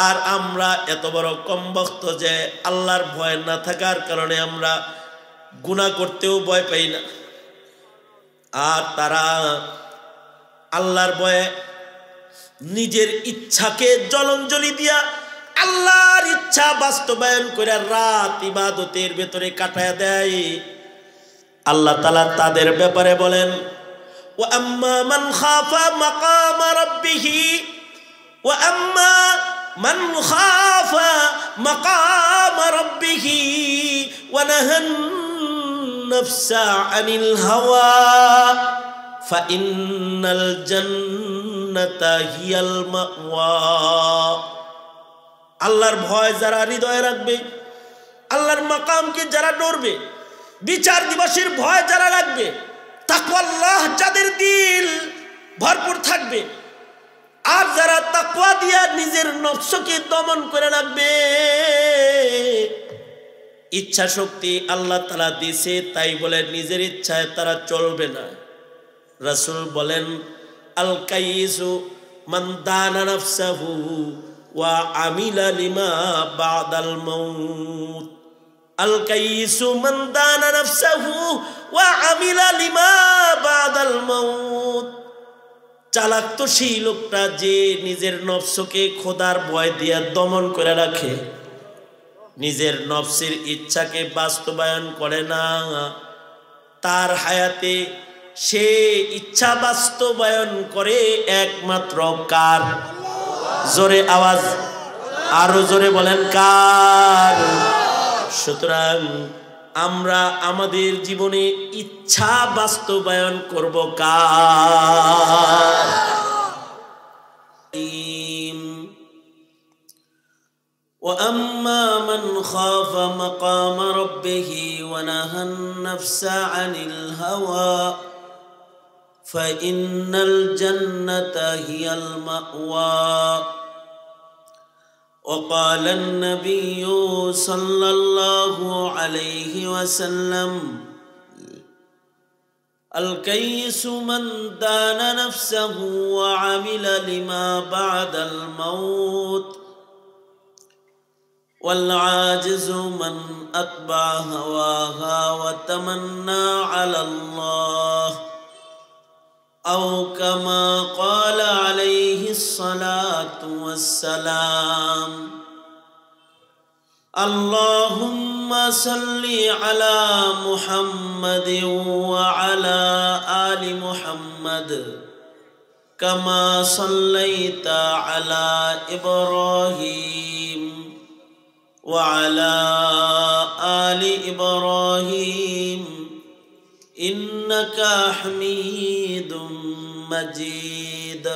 আর আমরা এত বড় কমবক্ত যে আল্লাহর ভয় না থাকার কারণে আমরা গুনাহ করতেও ভয় পাই না। আর তারা আল্লাহর ভয়ে নিজের ইচ্ছাকে জলাঞ্জলি দিয়া আল্লাহর ইচ্ছা বাস্তবায়ন করে রাত ইবাদতের ভেতরে কাটায় দেয়। আল্লাহ তাআলা তাদের ব্যাপারে বলেন, ওয়া আম্মা মান খাফা মাকাম রাব্বিহি ওয়া আম্মা মান খাফা মাকাম রাব্বিহি ওয়া নাহান নাফসা আনিল হাওয়া ফাইন্নাল জান্নাতা হিয়াল মাওয়া। আল্লাহর ভয় যারা হৃদয়ে রাখবে, আল্লাহর মাকামকে যারা ডরবে, বিচার দিবসের ভয় যারা রাখবে, তাকওয়াল্লাহ যাদের দিল ভরপুর থাকবে, আর যারা তাকওয়া দিয়া নিজের নফসকে দমন করে রাখবে, ইচ্ছা শক্তি আল্লাহ তাআলা দিয়েছে তাই বলে নিজের ইচ্ছায় তারা চলবে না। রাসূল বলেন, আল কাইসু মান দানা নাফসাহু ওয়া আমিলা লিমা বাদাল মাউত। আল কাইসু মান দানা নাফসাহু ওয়া আমিলা লিমা বাদাল মাউত। চালাক তো সেই লোকটা যে নিজের নফসকে খোদার ভয় দিয়া দমন করে রাখে, নিজের নফসের ইচ্ছাকে বাস্তবায়ন করে না। তার হায়াতে সে ইচ্ছা বাস্তবায়ন করে একমাত্র কার? জোরে আওয়াজ, আরো জোরে বলেন কার? সুতরাং আমরা আমাদের জীবনে ইচ্ছা বাস্তবায়ন করব কার? وأما من خاف مقام ربه ونهى النفس عن الهوى فإن الجنة هي المأوى. وقال النبي صلى الله عليه وسلم الكيس من دان نفسه وعمل لما بعد الموت والعاجز من أتبع هواها وتمنى على الله أو كما قال عليه الصلاة والسلام. اللهم صل على محمد وعلى آل محمد كما صليت على إبراهيم وعلى آل إبراهيم إنك حميد مجيد.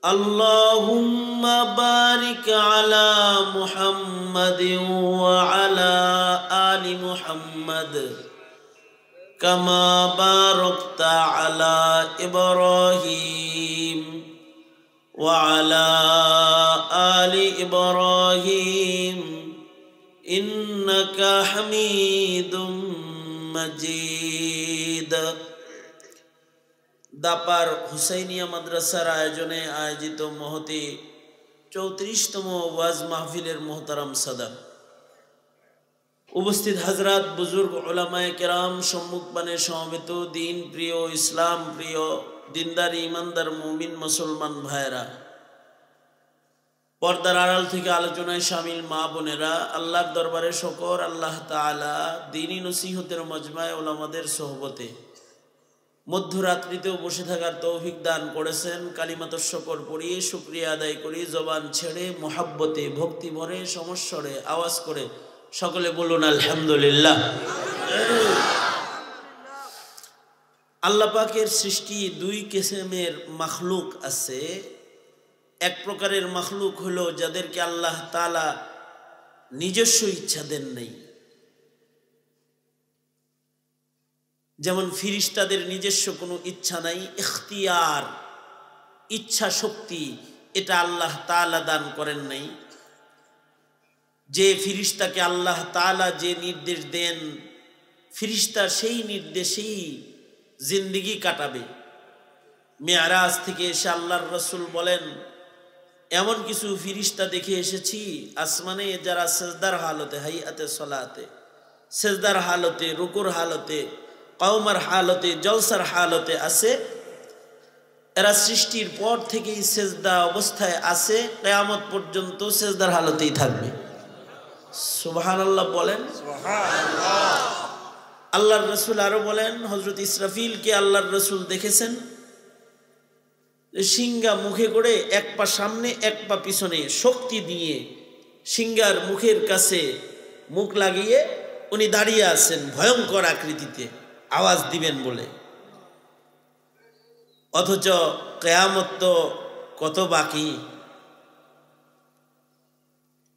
اللهم بارك على محمد وعلى آل محمد كما باركت على إبراهيم وعلى آل إبراهيم إنك حميد مجيد. দাপার হুসাইনিয়া মাদ্রাসার আয়োজনে আয়োজিত মহতি 34তম ওয়াজ মাহফিলের মোহতারাম সাদা, উপস্থিত হাজরাত, বুজুর্গ, উলামায়ে কেরাম, সম্মুখপানে সমবেত দিন প্রিয়, ইসলাম প্রিয়, দিনদার ইমানদার মুমিন মুসলমান ভাইরা, পর্দার আড়াল থেকে আলোচনায় শামিল মা বোনেরা, আল্লাহর দরবারে শুকর, আল্লাহ তাআলা দ্বীনি নসিহতের মজমায়ে উলামাদের সোহবতে মধ্যরাত্রিতেও বসে থাকার তৌফিক দান করেছেন। কালিমাতুশ শুকর পড়িয়ে শুকরিয়া আদায় করি, জবান ছেড়ে মোহাব্বতে ভক্তি ভরে সমস্বরে আওয়াজ করে সকলে বলুন আলহামদুলিল্লাহ। আল্লাহ পাকের সৃষ্টি দুই কিসমের মাখলুক আছে। এক প্রকারের মাখলুক হলো যাদেরকে আল্লাহ তাআলা নিজস্ব ইচ্ছা দেন নাই, যেমন ফিরিস্তাদের নিজস্ব কোনো ইচ্ছা নাই, ইখতিয়ার, ইচ্ছা শক্তি এটা আল্লাহ তাআলা দান করেন নাই। যে ফিরিস্তাকে আল্লাহ তাআলা যে নির্দেশ দেন, ফিরিস্তা সেই নির্দেশেই জিন্দেগি কাটাবে। মেরাজ থেকে এসে আল্লাহর রাসূল বলেন, এমন কিছু ফিরিস্তা দেখে এসেছি আসমানে যারা সেজদার হালতে, হাইয়াতে সলাতে, সেজদার হালতে, রুকুর হালতে, কওমার হালতে, জলসার হালতে আছে। এরা সৃষ্টির পর থেকেই সেজদা অবস্থায় আছে, কিয়ামত পর্যন্ত সেজদার হালতেই থাকবে। সুবহানাল্লাহ বলেন। আল্লাহর রসুল আরো বলেন, হযরত ইসরাফিলকে আল্লাহর রসুল দেখেছেন সিংহা মুখে করে এক পা সামনে এক পা পিছনে শক্তি দিয়ে সিংহার মুখের কাছে মুখ লাগিয়ে উনি দাঁড়িয়ে আছেন ভয়ঙ্কর আকৃতিতে, আওয়াজ দিবেন বলে। অথচ কিয়ামত তো কত বাকি।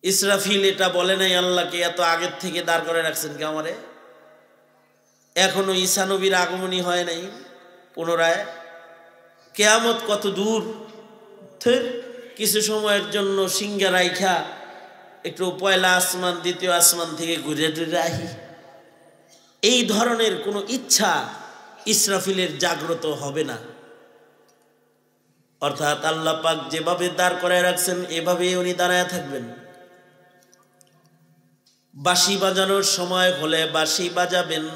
ইসরাফিল এটা বলে নাই আল্লাহকে, এত আগের থেকে দাঁড় করে রাখছেন কে আমারে, এখনো ঈসা নবীর আগমনী হয় নাই পুনরায়, কিয়ামত কত দূর। কিছু সময়ের জন্য সিংহা রাইখা একটু পয়লা আসমান দ্বিতীয় আসমান থেকে ঘুরে ঘুরে আহি, এই ধরনের কোনো ইচ্ছা ইসরাফিলের জাগ্রত হবে না। অর্থাৎ আল্লাহ পাক যেভাবে দাঁড় করায় রাখছেন এভাবে উনি দাঁড়ায় থাকবেন। বাঁশি বাজানোর সময় হলে বাঁশি বাজাবেন।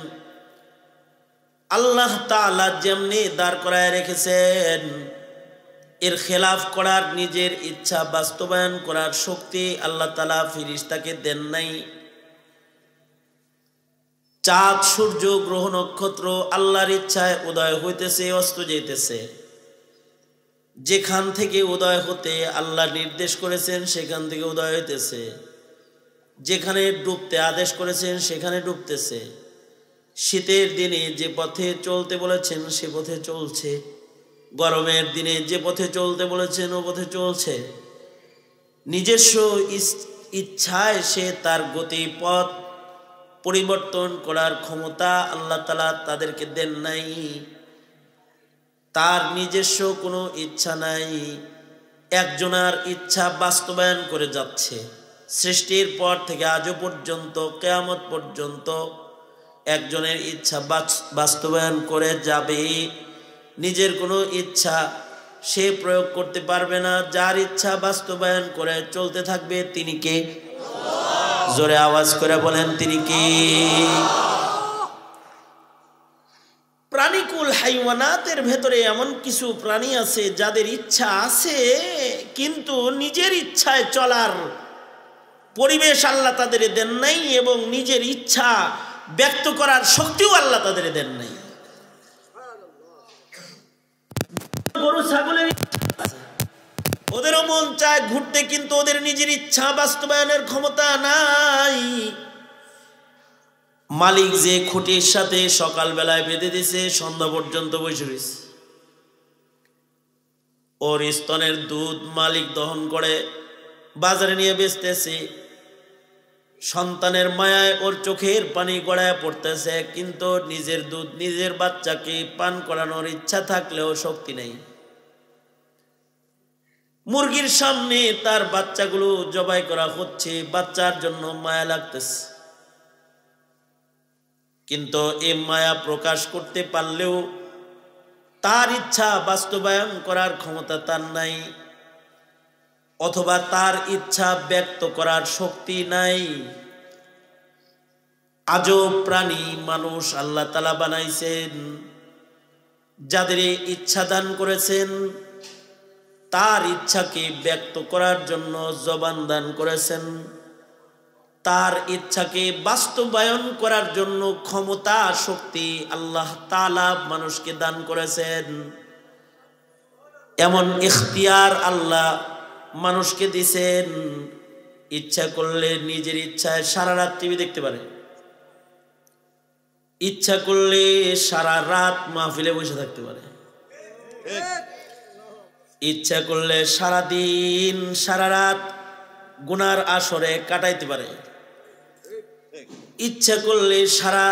আল্লাহ তাআলা যেমনি দাঁড় করায় রেখেছেন, এর খেলাফ করার, নিজের ইচ্ছা বাস্তবায়ন করার শক্তি আল্লাহ তাআলা ফেরেশতাকে দেন নাই। চাঁদ সূর্য গ্রহ নক্ষত্র আল্লাহর ইচ্ছায় উদয় হইতেছে, অস্ত যাইতেছে। যেখান থেকে উদয় হতে আল্লাহ নির্দেশ করেছেন সেখান থেকে উদয় হইতেছে, যেখানে ডুবতে আদেশ করেছেন সেখানে ডুবতেছে। শীতের দিনে যে পথে চলতে বলেছেন সে পথে চলছে, গরমের দিনে যে পথে চলতে বলেছেন ও পথে চলছে। নিজস্ব ইচ্ছায় সে তার গতি পথ পরিবর্তন করার ক্ষমতা আল্লাহ তাআলা তাদেরকে দেন নাই। তার নিজস্ব কোনো ইচ্ছা নাই, একজনের ইচ্ছা বাস্তবায়ন করে যাচ্ছে। সৃষ্টির পর থেকে আজও পর্যন্ত কিয়ামত পর্যন্ত একজনের ইচ্ছা বাস্তবায়ন করে যাবে। নিজের কোনো ইচ্ছা সে প্রয়োগ করতে পারবে না। যার ইচ্ছা বাস্তবায়ন করে চলতে থাকবে তিনি কে? জোরে আওয়াজ করে বলেন তিনি কে? প্রাণীকুল হাইওয়ানাতের ভেতরে এমন কিছু প্রাণী আছে যাদের ইচ্ছা আছে, কিন্তু নিজের ইচ্ছায় চলার পরিবেশ আল্লাহ তাদের দেন নাই, এবং নিজের ইচ্ছা ব্যক্ত করার শক্তিও আল্লাহ তাদের দেন নাই। গরু ছাগলের ওদেরও মন চায় ঘুরতে, কিন্তু ওদের নিজের ইচ্ছা বাস্তবায়নের ক্ষমতা নাই। মালিক যে খুঁটির সাথে সকালবেলায় বেঁধে দিছে সন্ধ্যা পর্যন্ত বসে রয়েছে, ওর স্তনের দুধ মালিক দহন করে বাজারে নিয়ে বেচতেছে। সন্তানের মায়ায় ওর চোখের পানি গড়ায় পড়তেছে, কিন্তু নিজের দুধ নিজের বাচ্চাকে পান করানোর ইচ্ছা থাকলেও শক্তি নেই। মুরগির সামনে তার বাচ্চাগুলো জবাই করা হচ্ছে, বাচ্চার জন্য মায়া লাগতেছে, কিন্তু এই মায়া প্রকাশ করতে পারলেও তার ইচ্ছা বাস্তবায়ন করার ক্ষমতা তার নাই, অথবা তার ইচ্ছা ব্যক্ত করার শক্তি নাই। আজব প্রাণী মানুষ আল্লাহ তাআলা বানাইছেন, যাদের ইচ্ছা দান করেছেন, তার ইচ্ছাকে ব্যক্ত করার জন্য জবান দান করেছেন, তার ইচ্ছাকে বাস্তবায়ন করার জন্য ক্ষমতা শক্তি আল্লাহ তাআলা মানুষকে দান করেছেন। এমন ইখতিয়ার আল্লাহ মানুষকে দিয়েছেন, ইচ্ছা করলে নিজের ইচ্ছায় সারা রাত টিভি দেখতে পারে, ইচ্ছা করলে সারা রাত মাহফিলে বসে থাকতে পারে, ইচ্ছা করলে সারা দিন সারা রাত গুনার আসরে কাটাইতে পারে, ইচ্ছা করলে সারা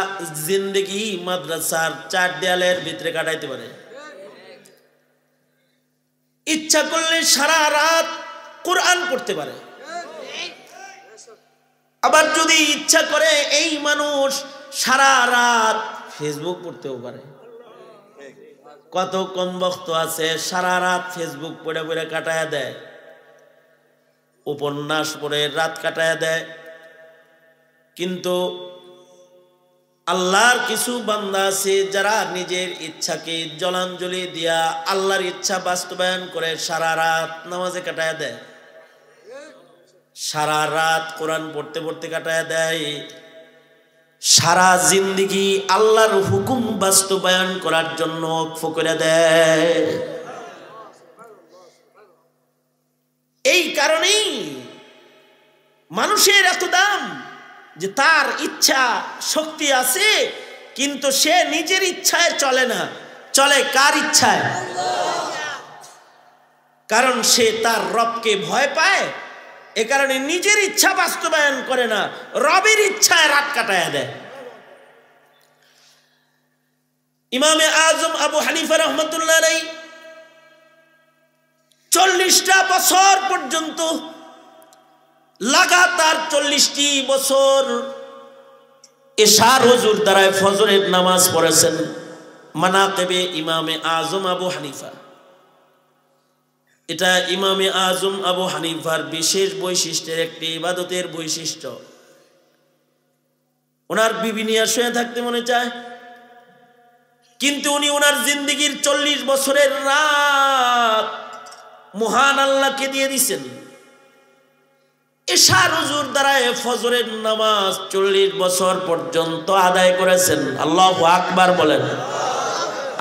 জিন্দেগি মাদ্রাসার চার দেয়ালের ভিতরে কাটাইতে পারে, ইচ্ছা করলে সারা রাত কোরআন পড়তে পারে। আবার যদি ইচ্ছা করে এই মানুষ সারা রাত ফেসবুক পড়তেও পারে। কত কম বক্ত আছে সারা রাত ফেসবুক পড়ে পড়ে কাটায় দেয়, উপন্যাস পড়ে রাত কাটায় দেয়। কিন্তু আল্লাহর কিছু বান্দা আছে যারা নিজের ইচ্ছাকে জলাঞ্জলি দিয়া আল্লাহর ইচ্ছা বাস্তবায়ন করে সারা রাত নামাজে কাটায় দেয়, সারা রাত কোরআন পড়তে পড়তে কাটায় দেয়, সারা জিন্দেগি আল্লাহর হুকুম বাস্তবায়ন করার জন্য ওয়াকফ করে দেয়। এই কারণেই মানুষের এত দাম যে তার ইচ্ছা শক্তি আছে, কিন্তু সে নিজের ইচ্ছায় চলে না, চলে কার ইচ্ছায়? কারণ সে তার রবকে ভয় পায়, এ কারণে নিজের ইচ্ছা বাস্তবায়ন করে না, রবের ইচ্ছায় রাত কাটায় দেয়। ইমামে আজম আবু হানিফা রহমতুল্লাহ আলাইহি 40টা বছর পর্যন্ত লাগাতার 40টি বছর এশার হুজুর দ্বারায় ফজরের নামাজ পড়েছেন। মানাকিবে ইমামে আজম আবু হানিফা, এটা ইমামে আজম আবু হানিফার বিশেষ বৈশিষ্ট্যের একটি ইবাদতের বৈশিষ্ট্য। ওনার বিবি নিয়ে শুয়ে থাকতে মনে চায়, কিন্তু উনি ওনার জিন্দেগির 40 বছরের রাত মহান আল্লাহকে দিয়ে দিছেন। এশার হুজুর দ্বারায় ফজরের নামাজ 40 বছর পর্যন্ত আদায় করেছেন। আল্লাহু আকবার বলেন,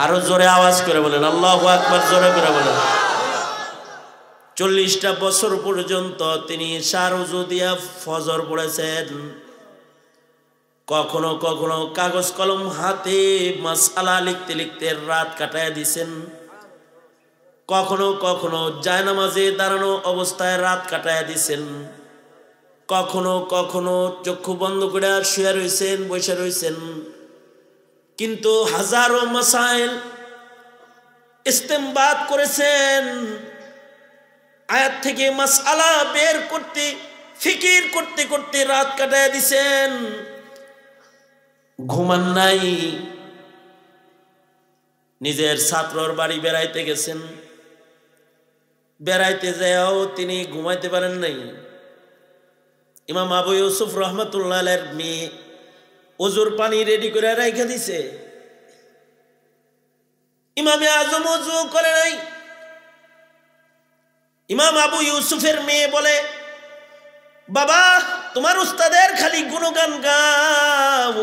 আরো জোরে আওয়াজ করে বলেন আল্লাহু আকবার, জোরে করে বলেন। 40টা বছর পর্যন্ত তিনি এশার হুজুর দিয়া ফজর পড়েছেন। কখনো কখনো কাগজ কলম হাতে মাসআলা লিখতে লিখতে রাত কাটায় দিছেন। কখনো কখনো জায়নামাজে দাঁড়ানো অবস্থায় রাত কাটায় দিছেন। কখনো কখনো চক্ষু বন্ধ করে শুয়ে রয়েছেন, বসে রয়েছেন। কিন্তু হাজারো মাসাইল ইস্তেমবাদ করেছেন, আয়াত থেকে মাসআলা বের করতে ফিকির করতে করতে রাত কাটায় দিছেন। ঘুমান নাই। নিজের ছাত্রর বাড়ি বেড়াইতে গেছেন, বেড়াইতে যাও তিনি ঘুমাইতে পারেন নাই। ইমাম আবু ইউসুফ রহমতুল্লাহ আলাইহির মেয়ে ওজুর পানি রেডি করে রাইখা দিছে, ইমামে আজম ওযু করে নাই। ইমাম আবু ইউসুফের মেয়ে বলে, বাবা তোমার উস্তাদের খালি গুণগান গাও।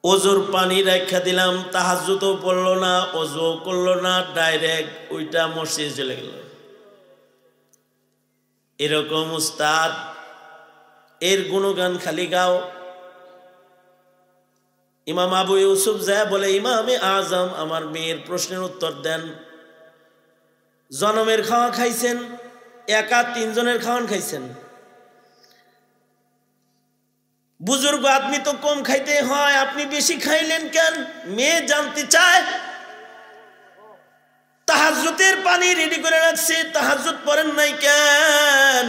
ওজুর পানি রাখা দিলাম, তাহাজ্জুদও পড়লো না, ওযু করলো না, ডাইরেক্ট ওইটা মসজিদে চলে গেল। এরকম উস্তাদ, এর গুণগান খালি গাও। ইমাম আবু ইউসুফ যায় বলে, ইমামে আজম আমার মেয়ের প্রশ্নের উত্তর দেন। জনমের খাওয়া খাইছেন, একা 3 জনের খাওয়ান খাইছেন। বুজুর্গ আদমি তো কম খাইতে হয়, আপনি বেশি খাইলেন কেন? মেয়ে জানতে চায়। তাহাজ্জুদের পানি রেডি করে রাখছে, তাহাজ্জুদ পড়েন নাই কেন?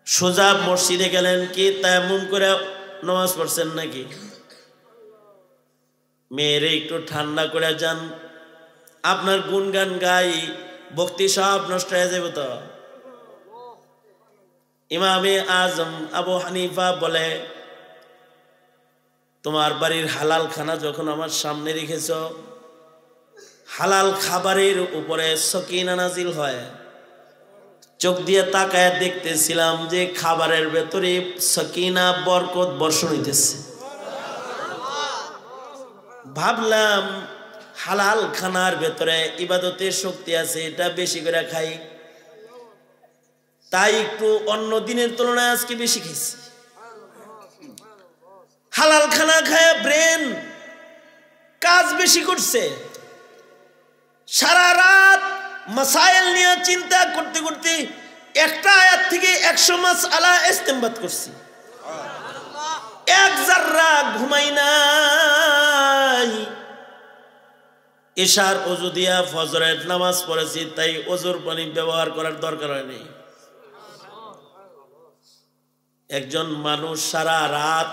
সোজা মসজিদে গেলেন কি তায়াম্মুম করে নামাজ পড়ছেন নাকি? মেয়েরে একটু ঠান্ডা করে যান, আপনার গুনগান গাই ভক্তি সব নষ্ট হয়ে যাবে তো। ইমামে আজম আবু হানিফা বলে, তোমার বাড়ির হালাল খানা যখন আমার সামনে রেখেছ, হালাল খাবারের উপরে সকিনা নাজিল হয়। চোখ দিয়ে তাকায় দেখতেছিলাম যে খাবারের ভেতরে সকিনা বরকত বর্ষণ হইতেছে। ভাবলাম হালাল খানার ভেতরে ইবাদতের শক্তি আছে, এটা বেশি করে খাই। তাই একটু অন্য দিনের তুলনায় আজকে বেশি খেয়েছি। হালাল খানা খায় ব্রেন কাজ বেশি করছে। সারা রাত মাসাইল নিয়ে চিন্তা করতে করতে একটা আয়াত থেকে 100 মাসআলা ইস্তেমবাদ করছি। এক জাররা ঘুমাই নাই। এশার ওযু দিয়া ফজরের নামাজ পড়েছি, তাই ওযুর পানি ব্যবহার করার দরকার হয়নি। একজন মানুষ সারা রাত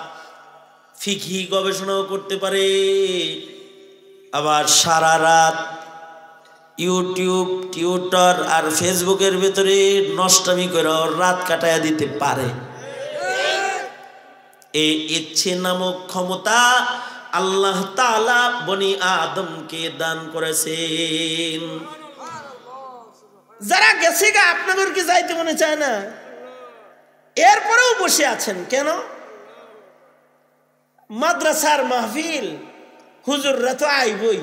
ফিকহি গবেষণাও করতে পারে, আবার সারা রাত ইউটিউব, টিউটার আর ফেসবুকের ভেতরে নষ্টামি করে রাত কাটায়া দিতে পারে। এই ইচ্ছে নামক ক্ষমতা আল্লাহ তাআলা বনি আদমকে দান করেছেন। যারা গেছে গা আপনাদের কি যাইতে মনে চায় না? এরপরেও বসে আছেন কেন? মাদ্রাসার মাহফিল, হুজুররা তো আইবই।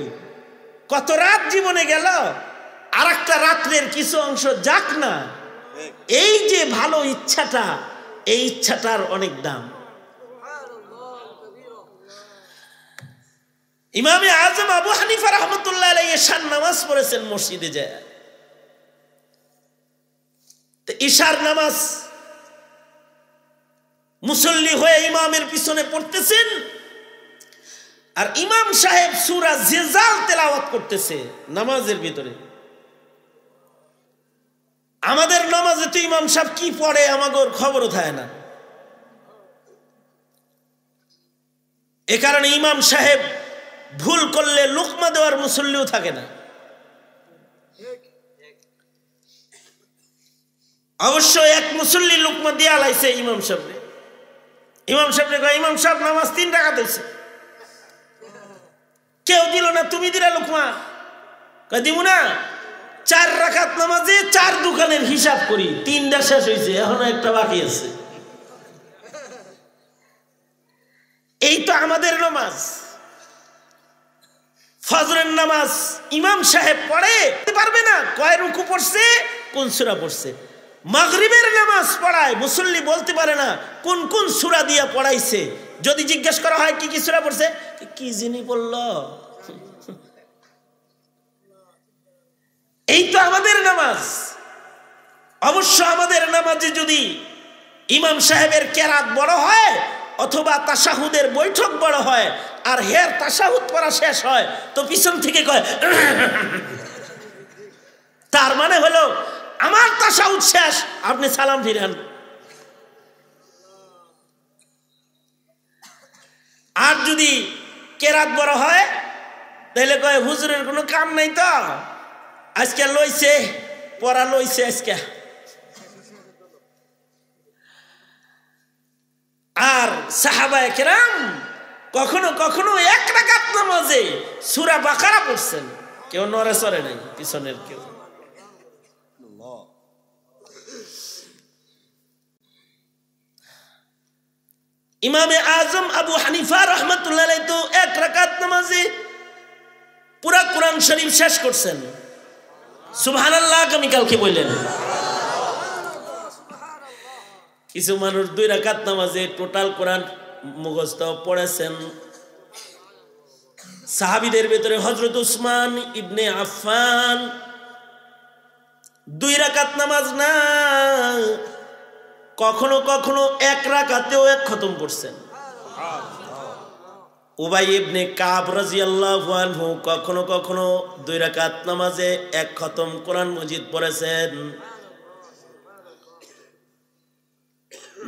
কত রাত জীবনে গেল, আর একটা রাত্রের কিছু অংশ যাক না। এই যে ভালো ইচ্ছাটা, এই ইচ্ছাটার অনেক দাম। ইমামে আজম আবু হানিফা রাহমাতুল্লাহ আলাইহি ঈশার নামাজ পড়েছেন মসজিদে যায়। তো ঈশার নামাজ মুসল্লি হয়ে ইমামের পিছনে পড়তেছেন, আর ইমাম সাহেব সূরা জিলজাল তেলাওয়াত করতেছে নামাজের ভিতরে। আমাদের নামাজে তো ইমাম সাহেব কি পড়ে আমাদের খবরও থাকে না। এ কারণে ইমাম সাহেব ভুল করলে লুকমা দেওয়ার মুসল্লিও থাকে না। অবশ্য এক মুসল্লি লুকমা দিয়া লাইছে ইমাম সাহেব। ইমাম সাহেব কয়, ইমাম সাহেব নামাজ 3 রাকাত হইছে। কেউ দিল না, তুমি দিলা লুকমা? কয় দিব না, 4 রাকাত নামাজে 4 দোকানের হিসাব করি, 3টা শেষ হয়েছে, এখনো একটা বাকি আছে। এই তো আমাদের নামাজ। ফজরের নামাজ ইমাম সাহেব পড়ে পারবে না কয় রুকু পড়ছে, কোন সূরা পড়ছে। মাগরিবের নামাজ পড়ায় মুসল্লি বলতে পারে না কোন কোন সূরা দিয়া পড়াইছে। যদি জিজ্ঞেস করা হয় কি কি সূরা পড়ছে, কি জিনি বলল। এই তো আমাদের নামাজ। অবশ্য আমাদের নামাজে যদি ইমাম সাহেবের কেরাত বড় হয় অথবা তাশাহুদের বৈঠক বড় হয় আর হের তাশাহুদ পড়া শেষ হয়, তো পিছন থেকে কয়, তার মানে হলো আমার তাশাহুদ শেষ, আপনি সালাম ফিরান। আর যদি কেরাত বড় হয় তাহলে কয়, হুজুরের কোনো কাম নাই তো, আজকে লইছে পড়া লইছে আজকে। আর সাহাবায়ে কেরাম কখনো কখনো 1 রাকাত নামাজে সূরা বাকারা পড়ছেন, কেউ নড়ে চড়ে নাই পিছনের কেউ। ইমামে আজম আবু হানিফা রাহমাতুল্লাহ আলাইহি তো 1 রাকাত নামাজে পুরা কোরআন শরীফ শেষ করছেন। সুবহানাল্লাহ আমি কালকে বললেন। কিছু মানুষ 2 রাকাত নামাজে টোটাল কোরআন মুখস্থ পড়েছেন। সাহাবীদের ভিতরে হযরত উসমান ইবনে আফফান 2 রাকাত নামাজ না, কখনো কখনো 1 রাকাতেও 1 খতম করছেন। উবাই ইবনে কাব রাদিয়াল্লাহু আনহু কখনো কখনো 2 রাকাত নামাজে 1 খতম কোরআন মজিদ পড়েছেন।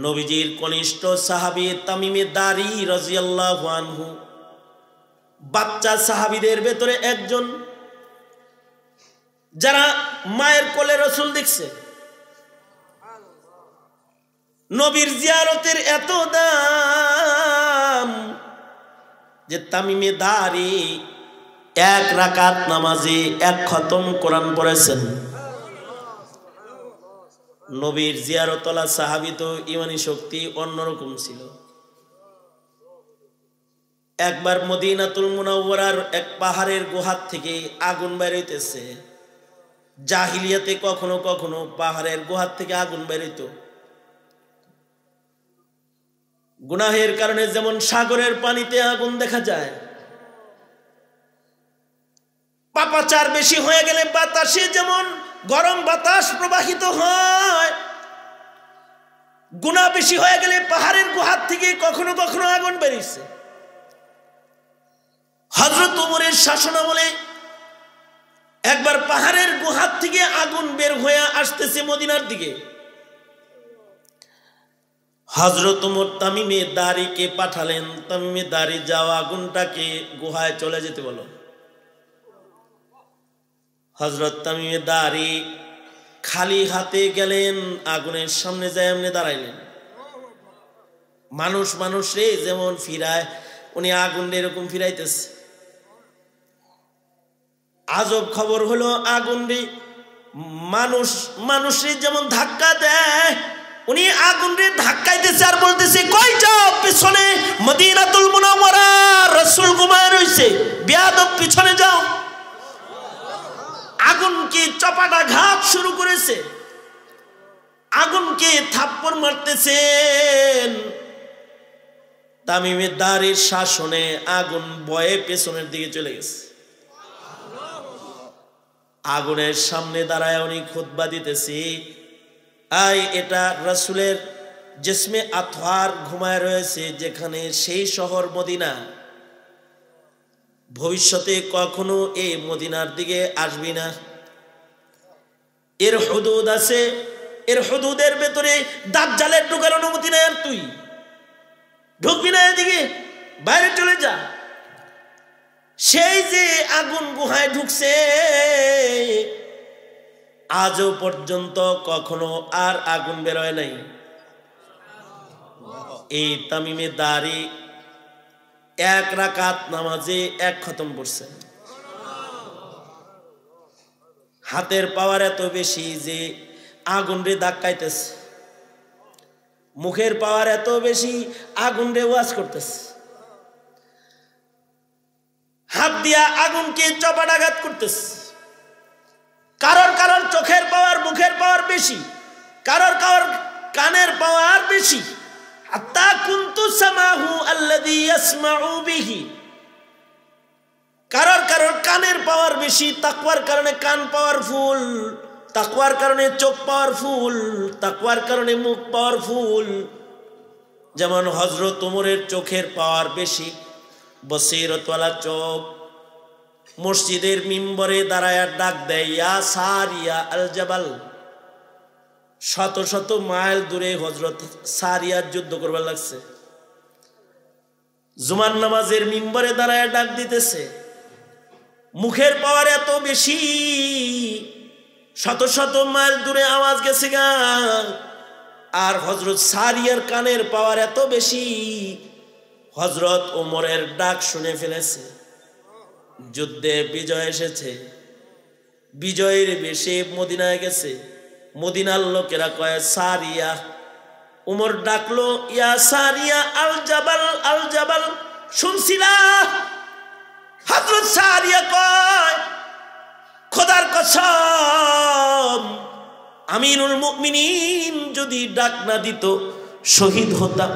নবীজির কনিষ্ঠ সাহাবী তামিমে দারি রাদিয়াল্লাহু আনহু বাচ্চা সাহাবীদের ভেতরে একজন, যারা মায়ের কোলে রাসূল দেখছে। নবীর জিয়ারতের এত দাম যে তামিমে দারি 1 রাকাত নামাজে 1 খতম কোরআন পড়েছেন। নবীর জিয়ারতলা সাহাবী তো ইমানি শক্তি অন্যরকম ছিল। একবার মদিনাতুল মুনাওয়ারার এক পাহাড়ের গুহার থেকে আগুন বের হইতেছে। জাহিলিয়াতে কখনো কখনো পাহাড়ের গুহার থেকে আগুন বের হইতো। গুনাহের কারণে যেমন সাগরের পানিতে আগুন দেখা যায়, পাপাচার বেশি হয়ে গেলে বাতাসে যেমন গরম বাতাস প্রবাহিত হয়, গুনাহ বেশি হয়ে গেলে পাহাড়ের গুহার থেকে কখনো কখনো আগুন বেরিয়েছে। হযরত ওমরের শাসনামলে একবার পাহাড়ের গুহার থেকে আগুন বের হয়ে আসতেছে মদিনার দিকে। হযরত ওমর তামিমে দারিকে পাঠালেন, তামিমে দারি যাও আগুনটাকে গুহায় চলে যেতে বলো। হযরত তামিমে দাঁড়ি খালি হাতে গেলেন, আগুনের সামনে যায় এমনি দাঁড়াইলেন। মানুষ রে যেমন ফিরায় উনি আগুন এরকম ফিরাইতেছে। আজব খবর হলো আগুন রে মানুষের যেমন ধাক্কা দেয় উনি আগুন রে ধাক্কাইতেছে আর বলতেছে, কই যাও? পিছনে মদিনাতুল মুনাওয়ারা রাসূল ঘুমায় রইছে, বেয়াদব পিছনে যাও। আগুনকে চপাটাঘাত শুরু করেছে, আগুনকে থাপ্পড় মারতেছেন। তামিমে দাঁড়ির শাসনে আগুন ভয়ে পেছনের দিকে চলে গেছে। আগুনের সামনে দাঁড়ায় উনি খুতবা দিতেছি, এটা রাসূলের জিসমে আতহার ঘুমায় রয়েছে, যেখানে সেই শহর মদিনা। ভবিষ্যতে কখনো এই মদিনার দিকে আসবি না। এর হুদুদ আছে, এর হুদুদের ভেতরে দাজ্জালের ঢোকার অনুমতি নাই। আর তুই ঢুকবি না এদিকে, বাইরে চলে যা। সেই যে আগুন গুহায় ঢুকছে, আজও পর্যন্ত কখনো আর আগুন বেরোয় নাই। এই তামিমে দাঁড়ি এক রাকাত নামাজে এক খতম পড়ছেন। হাতের পাওয়ার এত বেশি যে আগুন রে ধাক্কাইতেছে, মুখের পাওয়ার এত বেশি আগুন রে ওয়াজ করতেছে, হাত দিয়া আগুনকে চপাটাঘাত করতেছে। কারোর চোখের পাওয়ার মুখের পাওয়ার বেশি, কারোর কানের পাওয়ার বেশি। হাত্তা কুনতু সামাহু আল্লাযী ইয়াসমাউ বিহি। কারোর কানের পাওয়ার বেশি, তাকওয়ার কারণে কান পাওয়ারফুল, তাকওয়ার কারণে চোখ পাওয়ারফুল, তাকওয়ার কারণে মুখ পাওয়ারফুল। যেমন হযরত ওমরের চোখের পাওয়ার বেশি, বসিরতওয়ালা চোখ। মসজিদের মিম্বরে দাঁড়ায় ডাক দেয়, ইয়া সারিয়া আল জাবাল। শত শত মাইল দূরে হযরত সারিয়ার যুদ্ধ করবার লাগছে। জুমার নামাজের মিম্বরে দাঁড়ায় ডাক দিতেছে। মুখের পাওয়ার এত বেশি, শত শত মাইল দূরে আওয়াজ গেছে গা। আর হযরত সারিয়ার কানের পাওয়ার এত বেশি, হযরত ওমরের ডাক শুনে ফেলেছে। যুদ্ধে বিজয় এসেছে, বিজয়ের বেশে মদিনায় গেছে। মদিনার লোকেরা কয় সারিয়া। ওমর ডাকলো, ইয়া সারিয়া আল জাবাল আল জাবাল। শুনছিলা? হযরত সারিয়া কয়, খোদার কসম, আমিরুল মুমিনিন যদি ডাক না দিত শহীদ হতাম,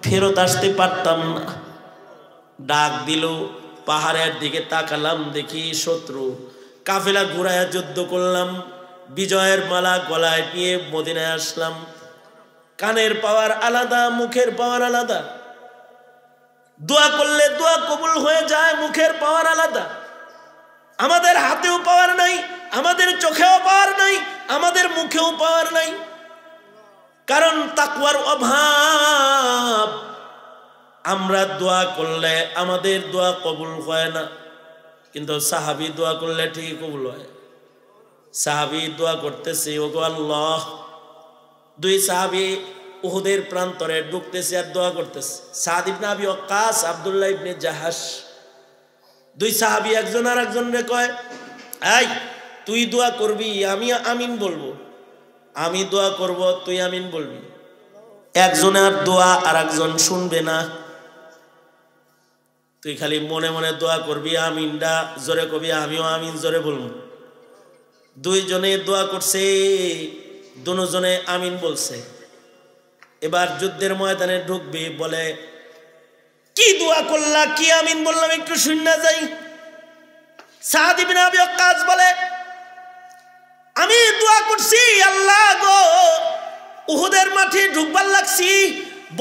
ফেরত আসতে পারতাম না। ডাক দিল, পাহাড়ের দিকে তাকালাম, দেখি শত্রু। কাফেলা ঘুরায়া যুদ্ধ করলাম, বিজয়ের মালা গলায় নিয়ে মদিনায় আসলাম। কানের পাওয়ার আলাদা, মুখের পাওয়ার আলাদা। দোয়া করলে দোয়া কবুল হয়ে যায়, মুখের পাওয়ার আলাদা। আমাদের হাতেও পাওয়ার নাই, আমাদের চোখেও পাওয়ার নাই, আমাদের মুখেও পাওয়ার নাই, কারণ তাকওয়ার অভাব। আমরা দোয়া করলে আমাদের দোয়া কবুল হয় না, কিন্তু সাহাবী দোয়া করলে ঠিকই কবুল হয়। সাহাবী দোয়া করতেছে, ওগো আল্লাহ। দুই সাহাবী উহুদের প্রান্তরে ঢুকতেছে আর দোয়া করতেছে। সাদ ইবনে আবি ওয়াক্কাস, আব্দুল্লাহ ইবনে জাহাশ। দুই সাহাবী একজন আর একজনকে কয়, এই তুই দোয়া করবি, আমি আমিন বলবো। আমি দোয়া করব, তুই আমিন বলবি। একজনের দোয়া আর একজন শুনবে না। তুই খালি মনে মনে দোয়া করবি, আমিনটা জোরে কবি, আমিও আমিন জোরে বলবো। দুইজনে দোয়া করছে, দুজনে আমিন বলছে। এবার যুদ্ধের ময়দানে ঢুকবি, বলে কি দোয়া করলা, কি আমিন বললাম, একটু শুননা যাই। সাদ ইবনে আবি ওয়াক্কাস বলে, আমি দোয়া করছি, আল্লাহ গো, উহুদের মাঠে ঢুকবার লাগছি,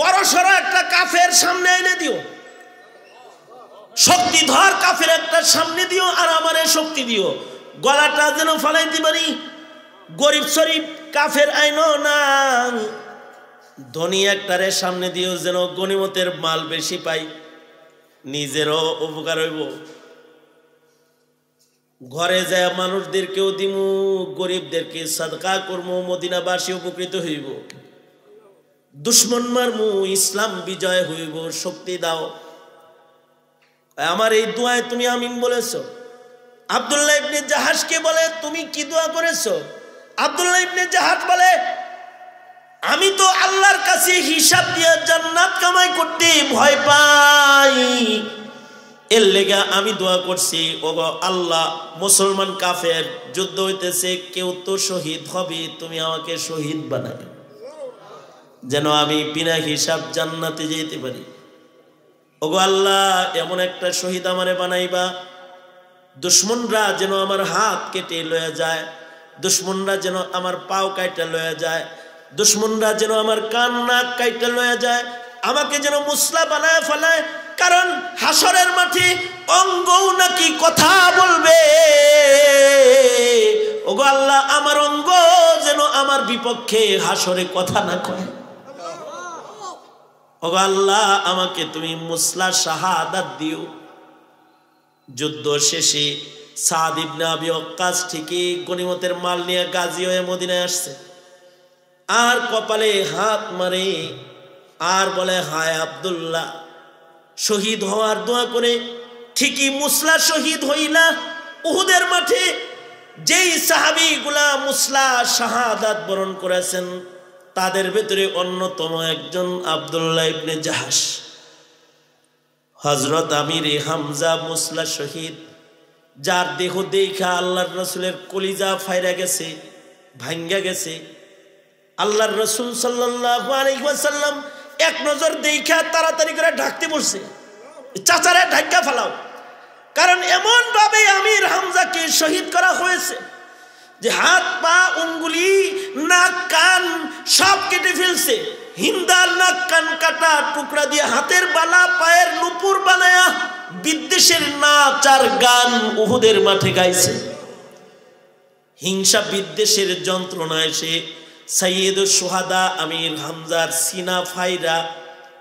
বড় সড়ো একটা কাফের সামনে এনে দিও, শক্তিধর কাফের একটা সামনে দিও, আর আমারে শক্তি দিও, গলাটা যেন ফালাইতে পারি। গরিব শরীফ কাফের আইনো না, ধনী একটারে সামনে দিও, যেন গনিমতের মাল বেশি পাই, নিজেরও উপকার হইব। ঘরে যায় মানুষদেরকেও দিমু, গরিবদেরকে সাদকা করবো, মদিনাবাসী উপকৃত হইব। দুশ্মন মারমু, ইসলাম বিজয় হইব, শক্তি দাও। আমার এই দোয়ায় তুমি আমিন বলেছো। আব্দুল্লাহ ইবনে জাহাজকে বলে তুমি কি দোয়া করেছো? আব্দুল্লাহ ইবনে জাহাজ বলে আমি তো আল্লাহর কাছে হিসাব দিয়ে জান্নাত কামাই করতে ভয় পাই, এর লেগা আমি দোয়া করছি, ওগো আল্লাহ মুসলমান কাফের যুদ্ধ হইতেছে, কেউ তো শহীদ হবে, তুমি আমাকে শহীদ বানাবে, যেন আমি বিনা হিসাব জান্নাতে যেতে পারি। ওগো আল্লাহ এমন একটা শহীদ আমারে বানাইবা, দুশ্মনরা যেন আমার হাত কেটে লয়ে যায়, দুশ্মনরা যেন আমার পাও কাইটা লয়ে যায়, দুশ্মনরা যেন আমার কান নাক কাইটা লয়ে যায়, আমাকে যেন মুসলা বানায় ফেলায়। কারণ হাসরের মাঠে অঙ্গও নাকি কথা বলবে। ওগো আল্লাহ আমার অঙ্গ যেন আমার বিপক্ষে হাসরে কথা না কয়। ওগো আল্লাহ আমাকে তুমি মুসলা শাহাদাত দিও। যুদ্ধ শেষে সাদ ইবনে আবি ওয়াক্কাস ঠিকই গনিমতের মাল নিয়ে গাজী হয়ে মদিনায় আসছে, আর কপালে হাত মারে আর বলে হায় আব্দুল্লাহ, শহীদ হওয়ার দোয়া করে ঠিকই মুসলা শহীদ হইলা। উহুদের মাঠে যেই সাহাবীগুলা মুসলা শাহাদাত বরণ করেছেন তাদের ভেতরে অন্যতম একজন আব্দুল্লাহ ইবনে জাহাশ। হযরত আমির হামজা মুসলা শহীদ, যার দেহ দেখা আল্লাহর রসুলের কলিজা ফাইরা গেছে, ভাঙ্গা গেছে। আল্লাহর রসুল সাল্লাল্লাহু আলাইহি ওয়াসাল্লাম এক নজর দেখা তাড়াতাড়ি করে ঢাকতে বসছে, চাচারে ঢাকা ফেলাও। কারণ এমন ভাবে আমির হামজাকে শহীদ করা হয়েছে যে হাত পা আঙ্গুলি নাক কান সব কেটে ফেলছে। হিন্দার নাক কান কাটা টুকরা দিয়ে হাতের বালা পায়ের নুপুর বানায়া বিদ্বেষের নাচ আর গান উহুদের মাঠে গাইছে। হিংসা বিদ্বেষের যন্ত্রণায় সে সাইয়্যিদুশ শুহাদা আমির হামজার সিনা ফাইরা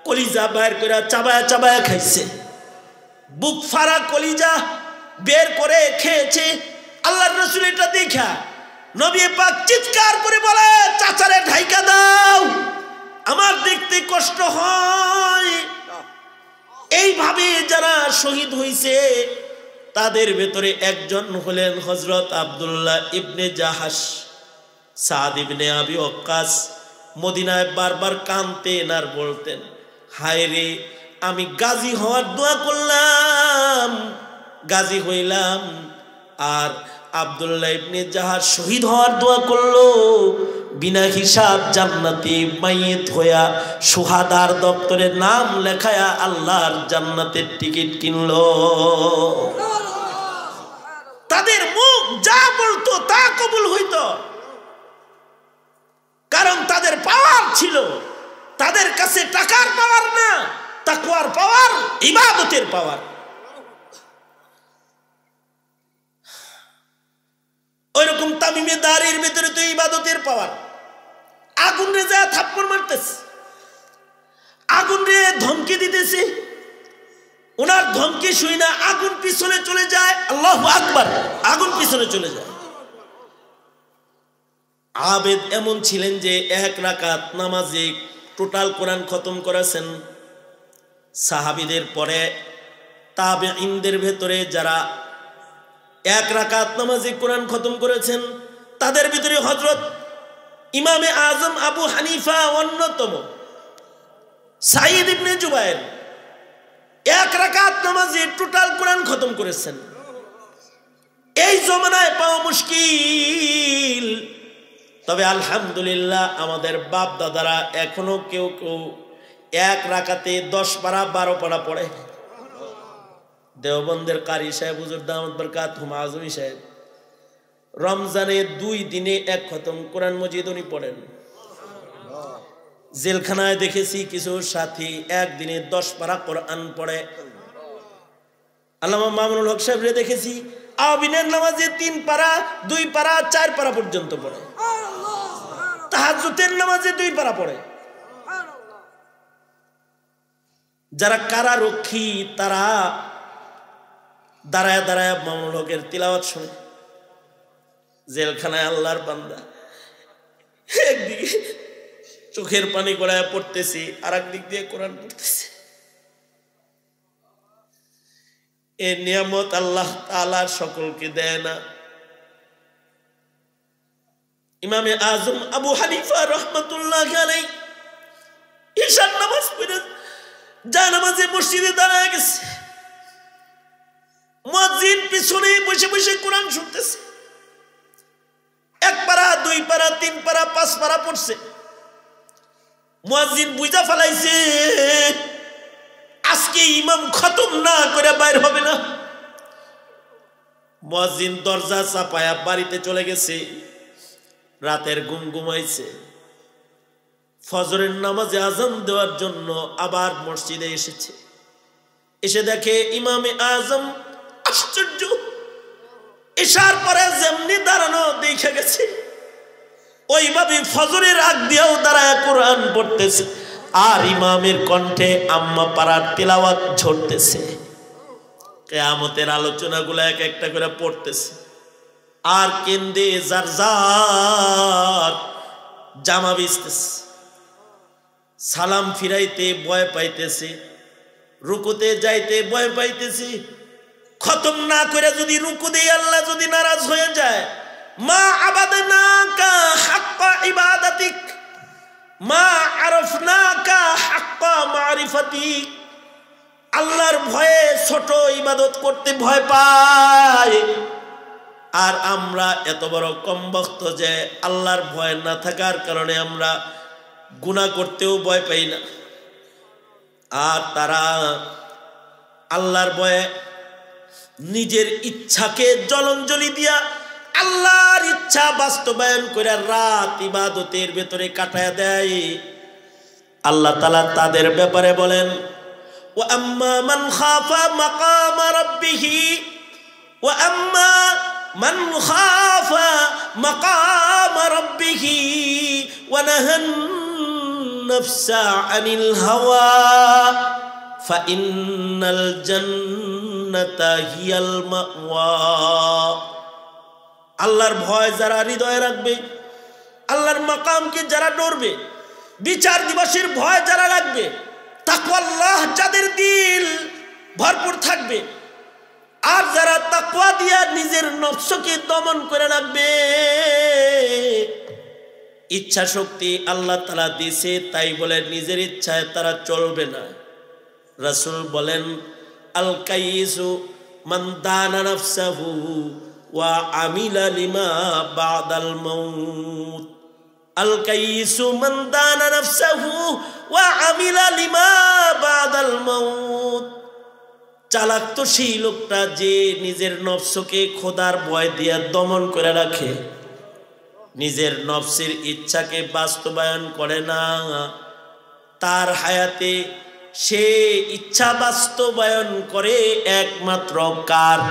কলিজা বাইর করে চাবায়া চাবায়া খাইছে, বুক ফাড়া কলিজা বের করে খেয়েছে। আল্লাহর রাসূল এটা দেখা নবী পাক চিৎকার করে বলে চাচারে ঢাইকা দাও, আমার দেখতে কষ্ট হয়। এইভাবে যারা শহীদ হইছে তাদের ভেতরে একজন হলেন হযরত আব্দুল্লাহ ইবনে জাহাশ। সাদ ইবনে আবি ওয়াক্কাস মদিনায় বারবার কাঁদতেন আর বলতেন হায় রে, আমি গাজী হওয়ার দোয়া করলাম, গাজী হইলাম, আর আব্দুল্লাহ ইবনে জাহাশ শহীদ হওয়ার দোয়া করলো, বিনা হিসাব জান্নাতে মাইয়িত হইয়া শুহাদার দপ্তরে নাম লেখায়া আল্লাহর জান্নাতের টিকিট কিনলো। তাদের মুখ যা বলতো তা কবুল হইতো, কারণ তাদের পাওয়ার ছিল। তাদের কাছে টাকার পাওয়ার না, তাকওয়ার পাওয়ার, ইবাদতের পাওয়ার। ওইরকম তামিমে দাঁড়ির ভিতরে তো ইবাদতের পাওয়ার। আগুন রে যা থাপ্পড় মারতেছে, আগুন রে ধমকি দিতেছে, ওনার ধমকি শুই না আগুন পিছনে চলে যায়। আল্লাহু আকবার, আগুন পিছনে চলে যায়। আবেদ এমন ছিলেন যে এক রাকাত নামাজে টোটাল কোরআন খতম করেছেন। সাহাবীদের পরে তাবেঈনদের ভেতরে যারা এক রাকাত নামাজে কোরআন খতম করেছেন তাদের ভিতরে হযরত ইমামে আজম আবু হানিফা অন্যতম। সাঈদ ইবনে জুবায়ের এক রাকাত নামাজে টোটাল কোরআন খতম করেছেন। এই জমানায় পাওয়া মুশকিল, তবে আলহামদুলিল্লাহ আমাদের বাপ দাদারা এখনো কেউ কেউ এক রাকাতে 10 পারা 12 পারা পড়ে। দেওবন্দের কারি সাহেব হুজুর দামাত বরকাতুহুম আজমি সাহেব রমজানে 2 দিনে এক খতম কোরআন মজিদ উনি পড়েন। জেলখানায় দেখেছি কিছু সাথী একদিনে 10 পারা কোরআন পড়ে। আল্লামা মামুনুল হক সাহেবরে দেখেছি আবিনের নামাজে 3 পারা 2 পারা 4 পারা পর্যন্ত পড়ে। তাহাজ্জুদের নামাজে 2 পারা পড়ে। যারা কারারক্ষী তারা দাঁড়ায় দাঁড়ায় মামুনুল হকের তিলাওয়াত শুনে। জেলখানায় আল্লাহর বান্দা, একদিকে চোখের পানি গড়ায় পড়তেছি, আর একদিক দিয়ে কোরআন পড়তেছি। এ নিয়ামত আল্লাহ তাআলা সকলকে দেয় না। ইমামে আজম আবু হানিফা রাহমাতুল্লাহ আলাইহি ঈশার নামাজ পড়ে জানামাজে মসজিদে দাঁড়ায় গেছে। মুয়াজ্জিন পিছনে বসে বসে কোরআন শুনতেছে। 1 পারা 2 পারা 3 পারা 5 পারা পড়ছে। মুয়াজ্জিন বুঝা ফেলাইছে আজকে ইমাম খতম না করে বাইর হবে না। মুয়াজ্জিন দরজা চাপায়া বাড়িতে চলে গেছে। রাতের ঘুম ঘুমাইছে। ফজরের নামাজে আজান দেওয়ার জন্য আবার মসজিদে এসেছে। এসে দেখে ইমামে আজম আশ্চর্য, এশার পরে যেমনি দাঁড়ানো দেখে গেছে ওইভাবে ফজরের আগ দিয়েও দাঁড়ায় কোরআন পড়তেছে, আর ইমামের কণ্ঠে আম্মা পাড়ার তিলাওয়াত ঝরতেছে। কিয়ামতের আলোচনাগুলো এক একটা করে পড়তেছে, আর কেন্দে যার যার জামা ভিজতেছে। সালাম ফিরাইতে ভয় পাইতেছে, রুকুতে যাইতে ভয় পাইতেছে। খতম না করে যদি রুকু দেই আল্লাহ যদি নারাজ হয়ে যায়, মা আবাদনাকা হাক্কা ইবাদাতিক মা আরফনাকা হাক্কা মারিফাতিক। আল্লাহর ভয়ে ছোট ইবাদত করতে ভয় পায়, আর আমরা এত বড় কমবখ্ত যে আল্লাহর ভয় না থাকার কারণে আমরা গুনাহ করতেও ভয় পাই না। আর তারা আল্লাহর ভয়ে নিজের ইচ্ছাকে জলাঞ্জলি দিয়া আল্লাহর ইচ্ছা বাস্তবায়ন করে রাত ইবাদতের ভেতরে কাটায় দেয়। আল্লাহ তাআলা তাদের ব্যাপারে বলেন, ওয়া আম্মা মান খাফা মাকামা রাব্বিহি ওয়া আম্মা মান খাফা মাকামা রাব্বিহি ওয়া নাহান নাফসা আনিল হাওয়া ফাইন্নাল জান্নাতা হিয়াল মাওয়া। আল্লাহর ভয় যারা হৃদয়ে রাখবে, আল্লাহর মাকামকে যারা ডরবে, বিচার দিবসের ভয় যারা রাখবে, তাকওয়াল্লাহ যাদের দিল ভরপুর থাকবে, আর যারা তাকওয়া দিয়া নিজের নফসকে দমন করে রাখবে, ইচ্ছা শক্তি আল্লাহ তাআলা দিয়েছে তাই বলে নিজের ইচ্ছায় তারা চলবে না। রাসূল বলেন, আল কাইসু মান দানা নাফসাহু ওয়া আমিলা লিমা বাদাল মাউত। আল কাইসু মান দানা নাফসাহু ওয়া আমিলা লিমা বাদাল মাউত। চালাক তো সেই লোকটা যে নিজের নফসকে খোদার ভয় দিয়ে দমন করে রাখে, নিজের নফসের ইচ্ছাকে বাস্তবায়ন করে না। তার হায়াতে সে ইচ্ছা বাস্তবায়ন করে একমাত্র কার?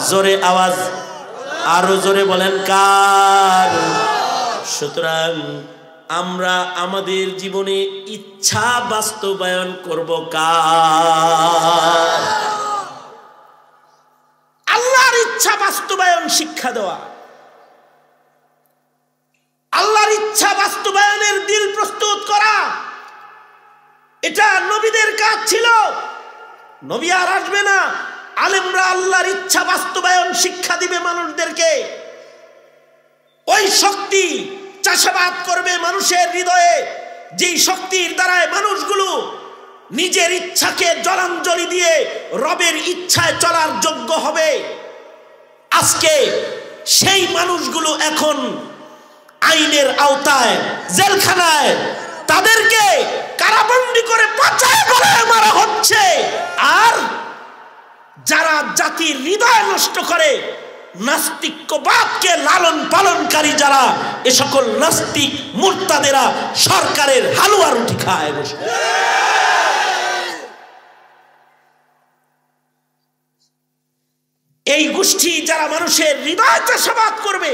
জোরে আওয়াজ, আরো জোরে বলেন কার? সুতরাং আমরা আমাদের জীবনে ইচ্ছা বাস্তবায়ন করব কার? আল্লাহর ইচ্ছা বাস্তবায়ন শিক্ষা দেওয়া, আল্লাহর ইচ্ছা বাস্তবায়নের দিল প্রস্তুত করা, এটা নবীদের কাজ ছিল। নবী আর আসবে না, আলেমরা আল্লাহর ইচ্ছা বাস্তবায়ন শিক্ষা দিবে মানুষদেরকে। ওই শক্তি চাষাবাদ করবে মানুষের হৃদয়ে, যেই শক্তির দ্বারায় মানুষগুলো নিজের ইচ্ছাকে জলাঞ্জলি দিয়ে রবের ইচ্ছায় চলার যোগ্য হবে। আজকে সেই মানুষগুলো এখন আইনের আওতায়, জেলখানায়, তাদেরকে কারাবন্দী করে পাচায় গলায় মারা হচ্ছে। আর যারা জাতির হৃদয় নষ্ট করে, নাস্তিক্যবাদকে লালন পালনকারী যারা, এ সকল নাস্তিক মুরতাদেরা সরকারের হালুয়া রুটি খায় বসে। এই গোষ্ঠী যারা মানুষের হৃদয় চাষাবাদ করবে,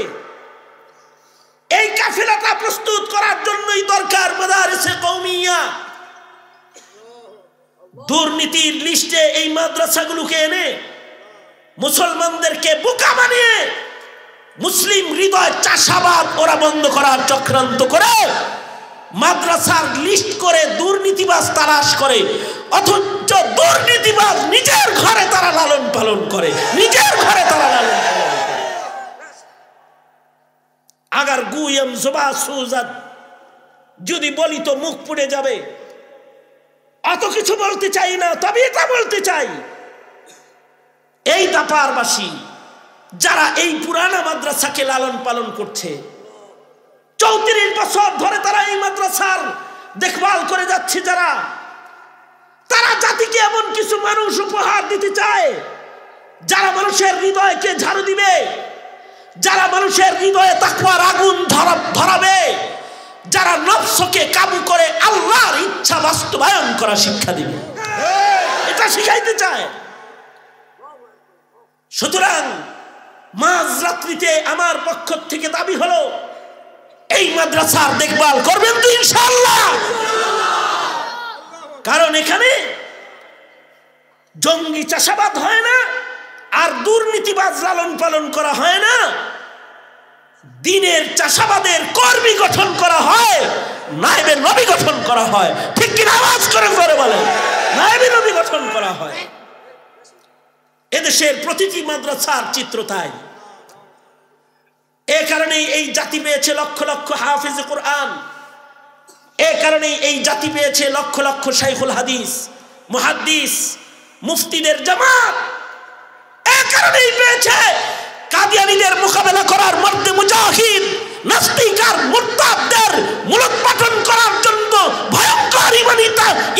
এই কাফেলাটা প্রস্তুত করার জন্যই দরকার মাদারিসে কওমিয়া। দুর্নীতির লিস্টে এই মাদ্রাসাগুলোকে এনে মুসলমানদেরকে বোকা বানিয়ে মুসলিম হৃদয় চাষাবাদ ওরা বন্ধ করার চক্রান্ত করে মাদ্রাসার লিস্ট করে দুর্নীতিবাজ তালাশ করে, অথচ দুর্নীতিবাজ নিজের ঘরে তারা লালন পালন করে, নিজের ঘরে তারা লালন পালন করে। আগার গুয়ম জুবা সুজাত, যদি বলি তো মুখ পুড়ে যাবে, অত কিছু বলতে চাই না, তবে এটা বলতে চাই, এই দাপারবাসী যারা এই পুরানা মাদ্রাসাকে লালন পালন করছে, 34 বছর ধরে তারা এই মাদ্রাসার দেখভাল করে যাচ্ছে, তারা জাতিকে এমন কিছু মানুষ উপহার দিতে চায় যারা মানুষের হৃদয়কে ঝাড়ু দিবে, যারা মানুষের হৃদয়ে তাকওয়ার আগুন ধরাবে, যারা নফসকে কাবু করে আল্লাহর ইচ্ছা বাস্তবায়ন করা শিক্ষা দিবে, এটা শিখাইতে চায়। সুতরাং মাঝরাত্রিতে আমার পক্ষ থেকে দাবি হলো, এই মাদ্রাসার দেখভাল করবেন তো ইনশাআল্লাহ? কারণ এখানে জঙ্গি চাষাবাদ হয় না, আর দুর্নীতিবাজ লালন পালন করা হয় না, দিনের চাষাবাদের কর্মী গঠন করা হয়, নায়েবে নবী গঠন করা হয়। ঠিক কিনা আওয়াজ করে বলেন, নায়েবে নবী গঠন করা হয়। এদেশের প্রতিটি মাদ্রাসার চিত্র তাই। এ কারণেই এই জাতি পেয়েছে লক্ষ লক্ষ হাফিজ কোরআন, এ কারণেই এই জাতি পেয়েছে লক্ষ লক্ষ শাইখুল হাদিস, মুহাদ্দিস, মুফতিদের জামাত, এ কারণেই পেয়েছে কাদিয়ানীদের মোকাবেলা করার মধ্যে মুজাহিদ, নাস্তিক আর মুরতাদদের মূলোৎপাটন করার জন্য ভয়ঙ্কর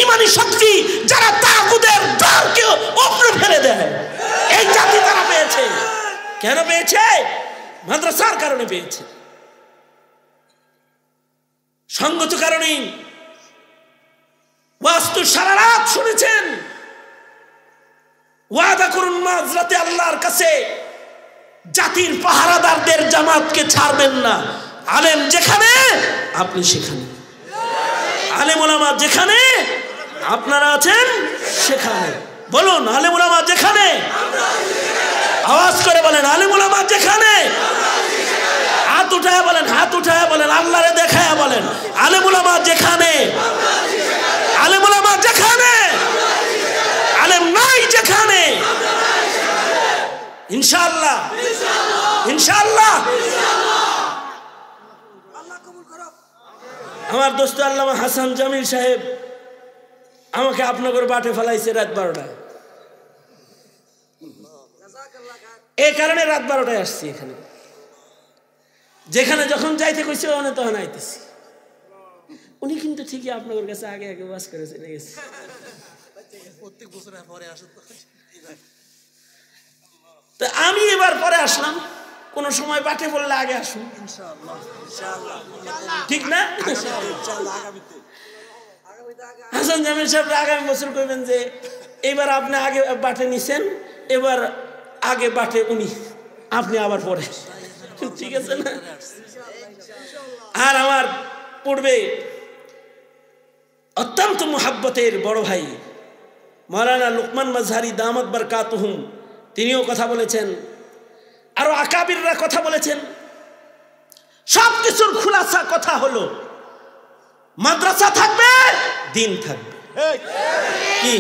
ইমানি শক্তি, যারা তাগুদের দ্বারকে উপড়ে ফেলে দেয়, এই জাতি তারা পেয়েছে। কেন পেয়েছে? মাদ্রাসার কারণে পেয়েছে। সঙ্গত কারণেই ওয়াস্তু সারা রাত শুনেছেন, ওয়াদা করুন মাঝরাতে আল্লাহর কাছে জাতির পাহারাদারদের জামাতকে ছাড়বেন না। আলেম যেখানে আপনি সেখানে, আলেম ওলামা যেখানে আপনারা আছেন সেখানে। বলুন, আলেম ওলামা যেখানে, আওয়াজ করে বলেন, আলেম ওলামা যেখানে, হাত উঠায় বলেন, হাত উঠায় বলেন, আল্লাহরে দেখায় বলেন, আলেম ওলামা যেখানে, আলেম ওলামা যেখানে, আলেম নাই যেখানে, ইনশাআল্লাহ ইনশাআল্লাহ। আমার দোস্ত আল্লামা হাসান জামিল সাহেব আমাকে আপনাদের বাটে ফেলাইছে রাত 12টায়। এই কারণে রাত 12টায় আসছি এখানে। যেখানে যখন যাইতে কইছে ওখানে তখন আইতেছি। উনি কিন্তু ঠিকই আপনাদের কাছে আগে আগে ওয়াজ করে চলে গেছে। প্রত্যেক বছর পরে আসেন তো আমি এবার পরে আসলাম। কোন সময় বাটে বললে আগে আসুন ইনশাআল্লাহ, ইনশাআল্লাহ, ঠিক না? ইনশাআল্লাহ আগামীতে হাসান জামিল সাহেব আগামী বছর কইবেন যে এবার আপনি আগে বাটে নিছেন, এবার আগে বাটে উনি, আপনি আবার পরে, ঠিক আছে না? আর আমার পূর্বে অত্যন্ত মুহাব্বতের বড় ভাই মাওলানা লুকমান মাজহারি দামাত বারকাতুহুম, তিনিও কথা বলেছেন, আরো আকাবিররা কথা বলেছেন। সব কিছুর খুলাসা কথা হলো মাদ্রাসা থাকবে, দিন থাকবে। কি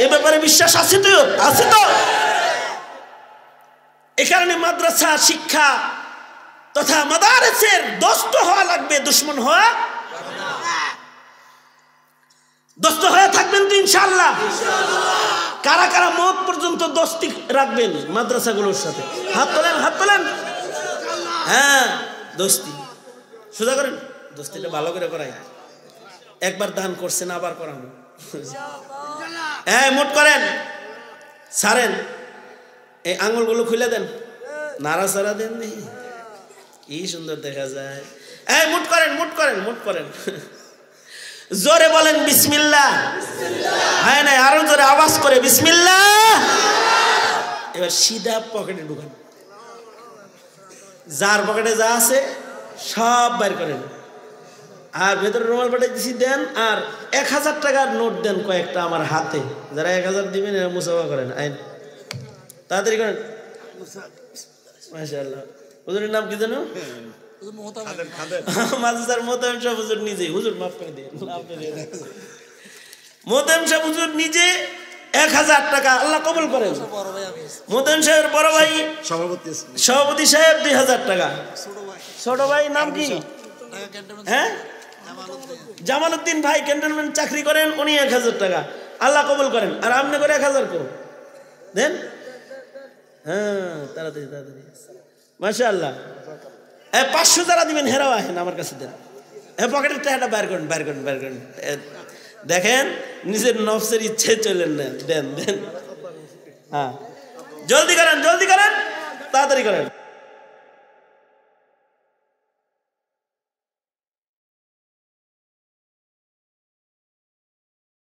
এ ব্যাপারে বিশ্বাস আছে তো? আছে তো? এ কারণে মাদ্রাসা শিক্ষা তথা মাদারেসের দোস্ত হওয়া লাগবে, দুশ্মন হওয়া। দোস্ত হয়ে থাকবেন তো ইনশাআল্লাহ? কারা কারা মত পর্যন্ত দোস্তি রাখবেন মাদ্রাসাগুলোর সাথে? হাত তোলেন, হাত তোলেন। হ্যাঁ, দোস্তি সোজা করেন, দোস্তিটা ভালো করে করাই। একবার দান করছেন, আবার করানো। হ্যাঁ, মোট করেন, ছাড়েন, এই আঙুলগুলো খুলে দেন, নাড়াচাড়া দেন, কি সুন্দর দেখা যায়। এই মুট করেন, মুট করেন, মুট করেন, জোরে বলেন বিসমিল্লাহ। হ্যাঁ না, আরো জোরে আওয়াজ করে বিসমিল্লাহ। এবার সিধা পকেটে ঢুকান, যার পকেটে যা আছে সব বাইর করেন, আর ভেতরে রুমাল পাঠিয়ে দিছি দেন, আর 1000 টাকার নোট দেন কয়েকটা আমার হাতে। যারা 1000 দিবেন এরা মুসাফা করেন। আইন তাড়াতাড়ি করেন। মাশাআল্লাহ। হুজুরের নাম কি জানো? মাদ্রাসার মোহতামিম সাহেব হুজুর নিজে, হুজুর মাফ করে দিন, মোহতামিম সাহেব হুজুর নিজে 1000 টাকা, আল্লাহ কবুল করেন। মোহতামিম সাহেবের বড় ভাই সভাপতি সাহেব 2000 টাকা। ছোট ভাই নাম কি? হ্যাঁ, জামালউদ্দিন ভাই ক্যান্টনমেন্ট চাকরি করেন, উনি 1000 টাকা, আল্লাহ কবুল করেন। আর আপনি করে 1000 কো দেন। হ্যাঁ, তাড়াতাড়ি তাড়াতাড়ি। মাশাআল্লাহ। 500 যারা দিবেন হেরাও আহেন আমার কাছে দেন। পকেটের টাকাটা বের করেন, বের করেন, বের করেন। দেখেন নিজের নফসের ইচ্ছে চলেন না, দেন দেন। হ্যাঁ, জলদি করেন, জলদি করেন, তাড়াতাড়ি করেন।